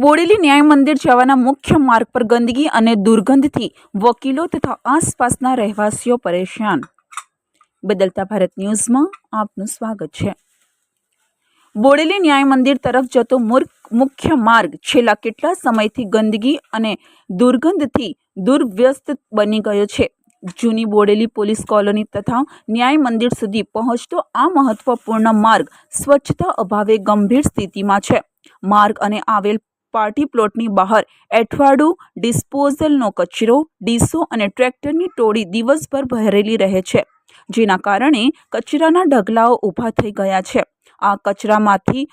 બોડેલી ન્યાય મંદિર જવાના મુખ્ય માર્ગ પર ગંદકી અને દુર્ગંધથી વકીલો તથા આસપાસના રહેવાસીઓ પરેશાન। બદલતા ભારત ન્યૂઝમાં આપનું સ્વાગત છે। બોડેલી ન્યાય મંદિર તરફ જતો મુખ્ય માર્ગ છેલ્લા કેટલા સમયથી ગંદકી અને દુર્ગંધથી દુર્વ્યસ્ત બની ગયો છે। જૂની બોડેલી પોલીસ કોલોની તથા ન્યાય મંદિર સુધી પહોંચતો આ મહત્વપૂર્ણ માર્ગ સ્વચ્છતા અભાવે ગંભીર સ્થિતિમાં છે। માર્ગ અને આવેલ પાર્ટી પ્લોટની બહાર એઠવાડું ડિસ્પોઝલનો કચરો, ડીસો અને ટ્રેક્ટરની ટોળી દિવસભર ભરેલી રહે છે, જેના કારણે કચરાના ઢગલાઓ ઊભા થઈ ગયા છે। આ કચરામાંથી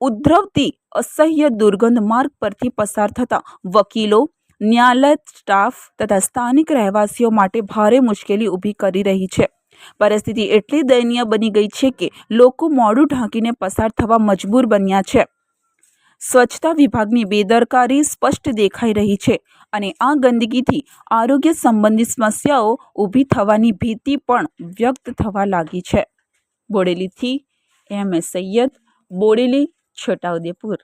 ઉદ્ભવતી અસહ્ય દુર્ગંધ માર્ગ પરથી પસાર થતા વકીલો, ન્યાયાલય સ્ટાફ તથા સ્થાનિક રહેવાસીઓ માટે ભારે મુશ્કેલી ઊભી કરી રહી છે। પરિસ્થિતિ એટલી દયનીય બની ગઈ છે કે લોકો મોઢું ઢાંકીને પસાર થવા મજબૂર બન્યા છે। સ્વચ્છતા વિભાગની બેદરકારી સ્પષ્ટ દેખાઈ રહી છે અને આ ગંદકીથી આરોગ્ય સંબંધી સમસ્યાઓ ઊભી થવાની ભીતિ પણ વ્યક્ત થવા લાગી છે। બોડેલીથી MS સૈયદ, બોડેલી, છોટાઉદેપુર।